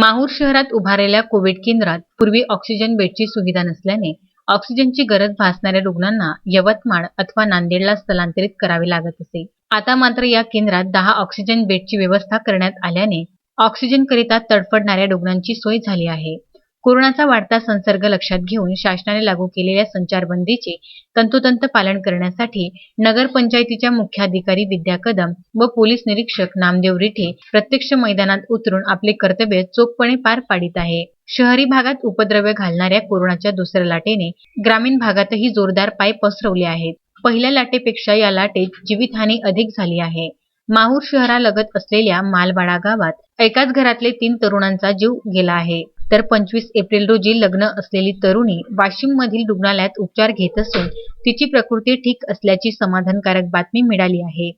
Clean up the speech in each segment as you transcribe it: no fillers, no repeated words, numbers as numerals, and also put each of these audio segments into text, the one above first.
माहूर शहरात उभारलेल्या कोविड केंद्रात पूर्वी ऑक्सिजन बेडची सुविधा नसल्याने ऑक्सिजनची गरज भासणाऱ्या रुग्णांना यवतमाळ अथवा नांदेडला स्थलांतरित करावे लागत असे. आता मात्र या केंद्रात 10 ऑक्सिजन बेडची व्यवस्था करण्यात आल्याने ऑक्सिजनकरिता तडफडणाऱ्या रुग्णांची सोय झाली आहे. कोरोनाचा वाढता संसर्ग लक्षात घेऊन शासनाने लागू केलेल्या संचारबंदीचे तंतोतंत पालन करण्यासाठी नगरपंचायतीच्या मुख्याधिकारी विद्या कदम व पोलीस निरीक्षक नामदेव रिठे प्रत्यक्ष मैदानात उतरून आपले कर्तव्य चोखपणे पार पाडित आहे. शहरी भागात उपद्रव घालणाऱ्या कोरोनाच्या दुसऱ्या लाटेने ग्रामीण भागातही जोरदार पाय पसरवले आहेत. पहिल्या लाटेपेक्षा या लाटेत जीवितहानी अधिक झाली आहे. माहूर शहरालगत असलेल्या मालवाडा गावात एकाच घरातले 3 तरुणांचा जीव गेला आहे. तर 25 एप्रिल रोजी लग्न असलेली तरुणी वाशिम मधील रुग्णालयात उपचार घेत असून तिची प्रकृती ठीक असल्याची समाधानकारक बातमी मिळाली आहे.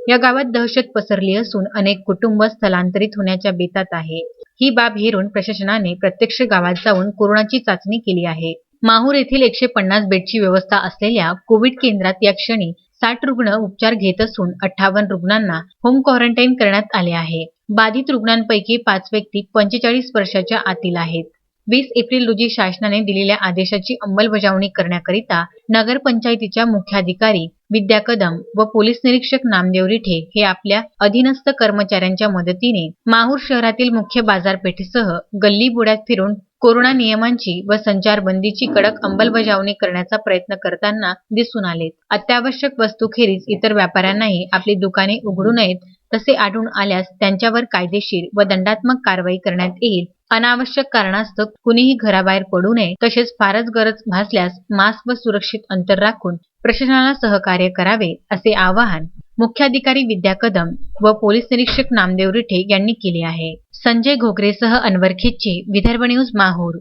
या गावात दहशत पसरली असून अनेक कुटुंब स्थलांतरित होण्याच्या बेतात आहे. ही बाब हेरून प्रशासनाने प्रत्यक्ष गावात जाऊन कोरोनाची चाचणी केली आहे. माहूर येथील 150 बेडची व्यवस्था असलेल्या कोविड केंद्रात या क्षणी 60 रुग्ण उपचार घेत असून 58 रुग्णांना होम क्वारंटाईन करण्यात आले आहे. बाधित रुग्णांपैकी 5 व्यक्ती 45 वर्षाच्या आतील आहेत. 20 एप्रिल रोजी शासनाने दिलेल्या आदेशाची अंमलबजावणी करण्याकरिता नगरपंचायतीच्या मुख्याधिकारी विद्या कदम व पोलीस निरीक्षक नामदेव रिठे हे आपल्या अधीनस्थ कर्मचाऱ्यांच्या मदतीने माहूर शहरातील मुख्य बाजारपेठेसह गल्ली बोळ्यात फिरून कोरोना नियमांची व संचारबंदीची कडक अंमलबजावणी करण्याचा प्रयत्न करताना दिसून आलेत. अत्यावश्यक वस्तूखेरीज इतर व्यापाऱ्यांनाही आपली दुकाने उघडू नयेत, तसे आढळून आल्यास त्यांच्यावर कायदेशीर व दंडात्मक कारवाई करण्यात येईल. अनावश्यक कारणास्तव कुणीही घराबाहेर पडू नये. तसेच फारच गरज भासल्यास मास्क व सुरक्षित अंतर राखून प्रशासनाला सहकार्य करावे, असे आवाहन मुख्याधिकारी विद्या कदम व पोलीस निरीक्षक नामदेव रिठे यांनी केले आहे. संजय घोगरेसह अनवर खिच्ची, विदर्भ न्यूज, माहूर.